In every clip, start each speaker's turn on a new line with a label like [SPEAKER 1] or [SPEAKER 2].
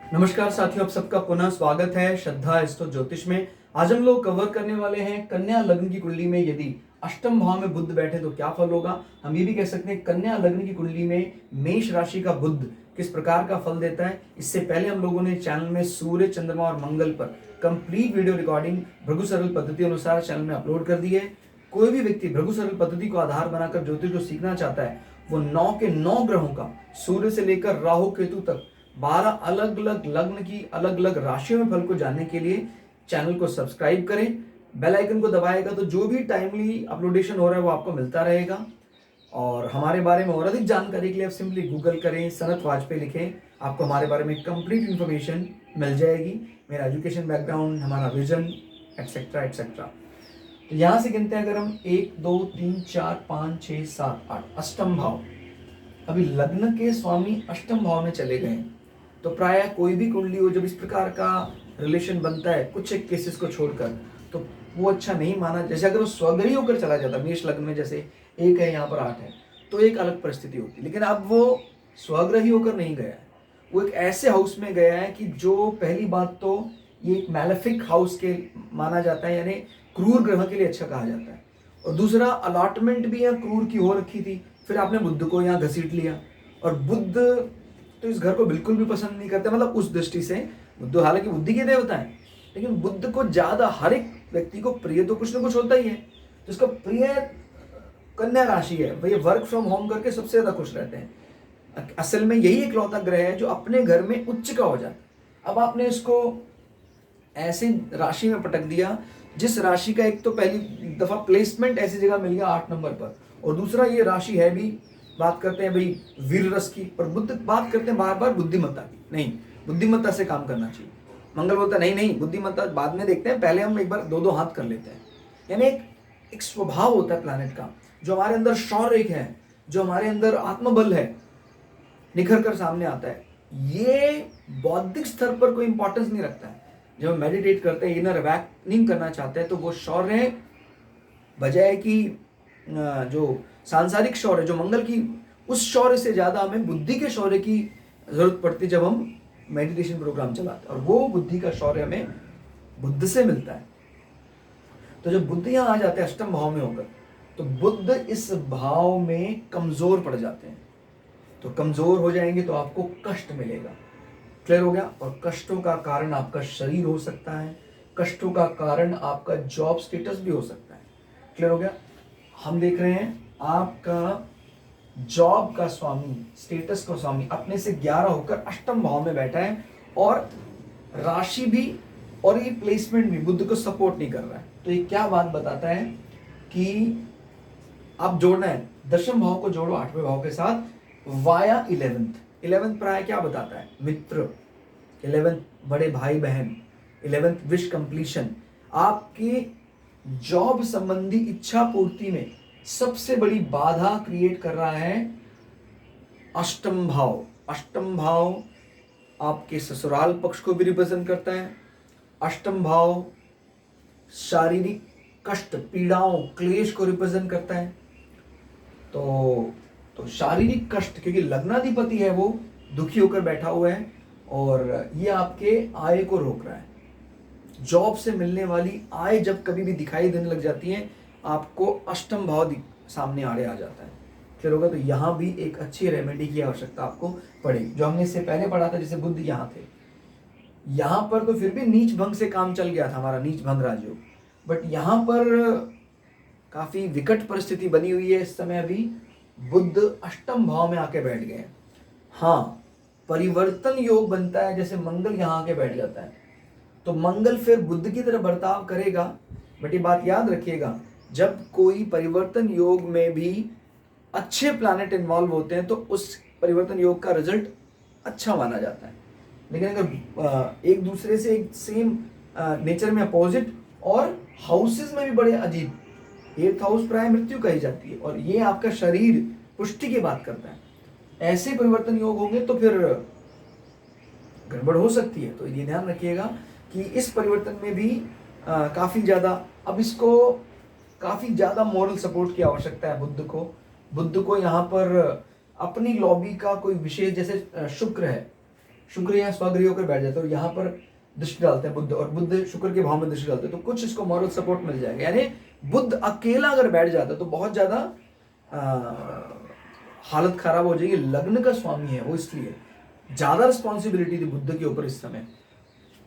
[SPEAKER 1] नमस्कार साथियों, आप सबका पुनः स्वागत है श्रद्धा एस्ट्रो ज्योतिष में। आज हम लोग कवर करने वाले हैं कन्या लग्न की कुंडली में यदि अष्टम भाव में बुध बैठे तो क्या फल होगा। हम ये भी कह सकते हैं कन्या लग्न की कुंडली में मेष राशि का बुध किस प्रकार का फल देता है। इससे पहले हम लोगों ने चैनल में सूर्य, चंद्रमा और मंगल पर कंप्लीट वीडियो रिकॉर्डिंग भृगु सरल पद्धति अनुसार चैनल में अपलोड कर दी है। कोई भी व्यक्ति भृगु सरल पद्धति को आधार बनाकर ज्योतिष को सीखना चाहता है, वो 9 के 9 ग्रहों का सूर्य से लेकर राहु केतु तक 12 अलग अलग लग्न की अलग अलग राशियों में फल को जानने के लिए चैनल को सब्सक्राइब करें, बेल आइकन को दबाएगा तो जो भी टाइमली अपलोडेशन हो रहा है वो आपको मिलता रहेगा। और हमारे बारे में और अधिक जानकारी के लिए आप सिंपली गूगल करें, सनत वाजपेयी लिखें, आपको हमारे बारे में कंप्लीट इन्फॉर्मेशन मिल जाएगी। मेरा एजुकेशन बैकग्राउंड, हमारा विजन एक्सेट्रा एक्सेट्रा। तो यहाँ से गिनते हैं, अगर हम 1 2 3 4 5 6 7 8 अष्टम भाव, अभी लग्न के स्वामी अष्टम भाव में चले गए, तो प्राय कोई भी कुंडली हो जब इस प्रकार का रिलेशन बनता है कुछ एक केसेस को छोड़कर, तो वो अच्छा नहीं माना। जैसे अगर वो स्वग्रही होकर चला जाता, मेष लग्न में जैसे 1 है, यहाँ पर 8 है, तो एक अलग परिस्थिति होती। लेकिन अब वो स्वग्रही होकर नहीं गया है, वो एक ऐसे हाउस में गया है कि जो पहली बात तो ये एक मैलेफिक हाउस के माना जाता है, यानी क्रूर ग्रह के लिए अच्छा कहा जाता है। और दूसरा, अलॉटमेंट भी यहाँ क्रूर की हो रखी थी, फिर आपने बुध को यहाँ घसीट लिया। और बुध तो इस घर को बिल्कुल भी पसंद नहीं करते, मतलब उस दृष्टि से बुध हालांकि बुद्धि के देवता है, लेकिन बुध को ज्यादा हर एक व्यक्ति को प्रिय तो कुछ ना कुछ होता ही है। तो इसका प्रिय कन्या राशि है, भाई वर्क फ्रॉम होम करके सबसे ज्यादा खुश रहते हैं। असल में यही इकलौता ग्रह है जो अपने घर में उच्च का हो जाता है। अब आपने इसको ऐसी राशि में पटक दिया जिस राशि का एक तो पहली दफा प्लेसमेंट ऐसी जगह मिल गया 8 नंबर पर, और दूसरा ये राशि है भी, बात करते हैं भाई वीर रस की, पर बुद्ध बात करते हैं बार बार बुद्धिमत्ता की। नहीं, बुद्धिमत्ता से काम करना चाहिए। मंगल बोलता नहीं नहीं, बुद्धिमत्ता बाद में देखते हैं, पहले हम एक बार दो दो हाथ कर लेते हैं। यानी एक स्वभाव होता है प्लैनेट का, जो हमारे अंदर शौर्य है, जो हमारे अंदर आत्मबल है, निखर कर सामने आता है। ये बौद्धिक स्तर पर कोई इंपॉर्टेंस नहीं रखता है। जब हम मेडिटेट करते हैं, इनर अवेकनिंग करना चाहते हैं, तो वो शौर्य बजाय कि जो सांसारिक शौर्य, जो मंगल की, उस शौर्य से ज्यादा हमें बुद्धि के शौर्य की जरूरत पड़ती है जब हम मेडिटेशन प्रोग्राम चलाते हैं। और वो बुद्धि का शौर्य हमें बुद्ध से मिलता है। तो जब बुद्ध यहाँ आ जाते हैं अष्टम भाव में होकर, तो बुद्ध इस भाव में कमजोर पड़ जाते हैं। तो कमजोर हो जाएंगे तो आपको कष्ट मिलेगा। क्लियर हो गया? और कष्टों का कारण आपका शरीर हो सकता है, कष्टों का कारण आपका जॉब स्टेटस भी हो सकता है। क्लियर हो गया? हम देख रहे हैं आपका जॉब का स्वामी, स्टेटस का स्वामी अपने से 11 होकर अष्टम भाव में बैठा है, और राशि भी और ये प्लेसमेंट भी बुद्ध को सपोर्ट नहीं कर रहा है। तो ये क्या बात बताता है कि आप जोड़ना है, दशम भाव को जोड़ो 8वें भाव के साथ वाया 11th प्राय क्या बताता है? मित्र, 11th बड़े भाई बहन, 11th विश कंप्लीशन। आपकी जॉब संबंधी इच्छा पूर्ति में सबसे बड़ी बाधा क्रिएट कर रहा है अष्टम भाव। अष्टम भाव आपके ससुराल पक्ष को भी रिप्रेजेंट करता है। अष्टम भाव शारीरिक कष्ट, पीड़ाओं, क्लेश को रिप्रेजेंट करता है। तो शारीरिक कष्ट, क्योंकि लग्नाधिपति है वो दुखी होकर बैठा हुआ है, और ये आपके आय को रोक रहा है। जॉब से मिलने वाली आय जब कभी भी दिखाई देने लग जाती है, आपको अष्टम भाव सामने आड़े आ जाता है। फिर होगा तो यहाँ भी एक अच्छी रेमेडी की आवश्यकता आपको पड़ेगी, जो हमने इससे पहले पढ़ा था। जैसे बुद्ध यहाँ थे, यहाँ पर तो फिर भी नीच भंग से काम चल गया था, हमारा नीच भंग राजयोग, बट यहाँ पर काफी विकट परिस्थिति बनी हुई है इस समय। अभी बुद्ध अष्टम भाव में आके बैठ गए। हाँ, परिवर्तन योग बनता है, जैसे मंगल यहाँ आके बैठ जाता है तो मंगल फिर बुद्ध की तरह बर्ताव करेगा। बट ये बात याद रखिएगा, जब कोई परिवर्तन योग में भी अच्छे प्लैनेट इन्वॉल्व होते हैं तो उस परिवर्तन योग का रिजल्ट अच्छा माना जाता है। लेकिन अगर एक दूसरे से एक सेम नेचर में अपोजिट और हाउसेस में भी बड़े अजीब, 8th हाउस प्राय मृत्यु कही जाती है, और ये आपका शरीर पुष्टि की बात करता है। ऐसे परिवर्तन योग होंगे तो फिर गड़बड़ हो सकती है। तो ये ध्यान रखिएगा कि इस परिवर्तन में भी काफी ज्यादा, अब इसको काफी ज्यादा मॉरल सपोर्ट की आवश्यकता है बुद्ध को यहाँ पर अपनी लॉबी का कोई विशेष, जैसे शुक्र है, शुक्र यहाँ स्वगृह होकर बैठ जाते हैं और यहाँ पर दृष्टि डालते हैं बुध, और बुध शुक्र के भाव में दृष्टि डालते हैं, तो कुछ इसको मॉरल सपोर्ट मिल जाएगा। यानी बुध अकेला अगर बैठ जाता है तो बहुत ज्यादा हालत खराब हो जाएगी। लग्न का स्वामी है वो, इसलिए ज्यादा रिस्पॉन्सिबिलिटी थी बुध के ऊपर इस समय।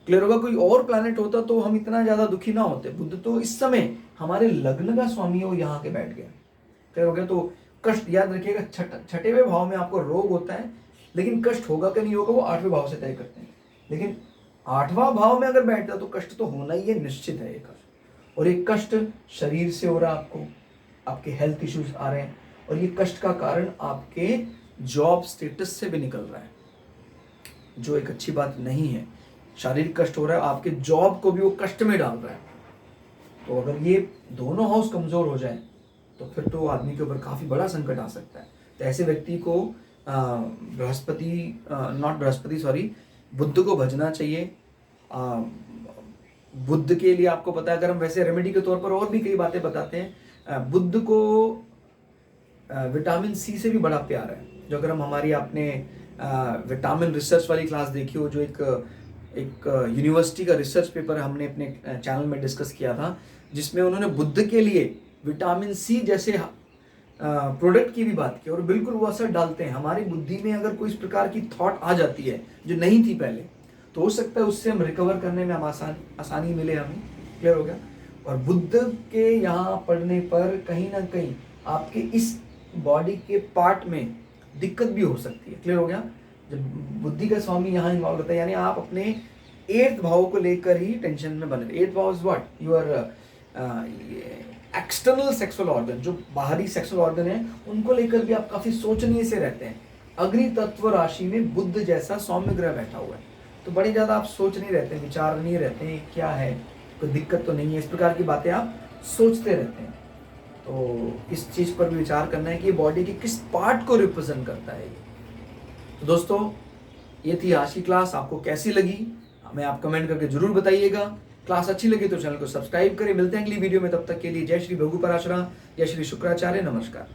[SPEAKER 1] क्लियर होगा? कोई और प्लैनेट होता तो हम इतना ज्यादा दुखी ना होते। बुध तो इस समय हमारे लग्न का स्वामी है, वो यहाँ के बैठ गया। क्लियर हो गया? तो कष्ट याद रखिएगा, छठेवें भाव में आपको रोग होता है, लेकिन कष्ट होगा कि नहीं होगा वो 8वें भाव से तय करते हैं। लेकिन 8वां भाव में अगर बैठता तो कष्ट तो होना ही है, निश्चित है ये कष्ट। और ये कष्ट शरीर से हो रहा है, आपको आपके हेल्थ इश्यूज आ रहे हैं, और ये कष्ट का कारण आपके जॉब स्टेटस से भी निकल रहा है, जो एक अच्छी बात नहीं है। शारीरिक कष्ट हो रहा है, आपके जॉब को भी वो कष्ट में डाल रहा है। तो अगर ये दोनों हाउस कमजोर हो जाए तो फिर तो आदमी के ऊपर काफी बड़ा संकट आ सकता है। तो ऐसे व्यक्ति को बुद्ध को भजना चाहिए। बुद्ध के लिए आपको पता है, अगर हम वैसे रेमेडी के तौर पर और भी कई बातें बताते हैं, बुद्ध को विटामिन सी से भी बड़ा प्यार है। जो अगर हम हमारी आपने विटामिन रिसर्च वाली क्लास देखी हो, जो एक यूनिवर्सिटी का रिसर्च पेपर हमने अपने चैनल में डिस्कस किया था, जिसमें उन्होंने बुद्ध के लिए विटामिन सी जैसे प्रोडक्ट की भी बात की, और बिल्कुल वो असर डालते हैं। हमारी बुद्धि में अगर कोई इस प्रकार की थॉट आ जाती है जो नहीं थी पहले, तो हो सकता है उससे हम रिकवर करने में हम आसानी मिले हमें। क्लियर हो गया? और बुद्ध के यहाँ पढ़ने पर कहीं ना कहीं आपके इस बॉडी के पार्ट में दिक्कत भी हो सकती है। क्लियर हो गया? जब बुद्धि का स्वामी यहाँ इन्वॉल्व होता है, यानी आप अपने 8th भाव को लेकर ही टेंशन में बने। 8th भाव is what? Your external sexual organ, जो बाहरी सेक्सुअल ऑर्गन है, उनको लेकर भी आप काफी सोचनीय से रहते हैं। अग्नि तत्व राशि में बुद्ध जैसा सौम्य ग्रह बैठा हुआ है, तो बड़ी ज्यादा आप सोच नहीं रहते, विचार नहीं रहते हैं क्या है, कोई दिक्कत तो नहीं है, इस प्रकार की बातें आप सोचते रहते हैं। तो इस चीज पर भी विचार करना है कि बॉडी के किस पार्ट को रिप्रेजेंट करता है। तो दोस्तों, ये थी आज की क्लास। आपको कैसी लगी हमें आप कमेंट करके जरूर बताइएगा। क्लास अच्छी लगी तो चैनल को सब्सक्राइब करें। मिलते हैं अगली वीडियो में, तब तक के लिए जय श्री भृगु पराशरा, जय श्री शुक्राचार्य, नमस्कार।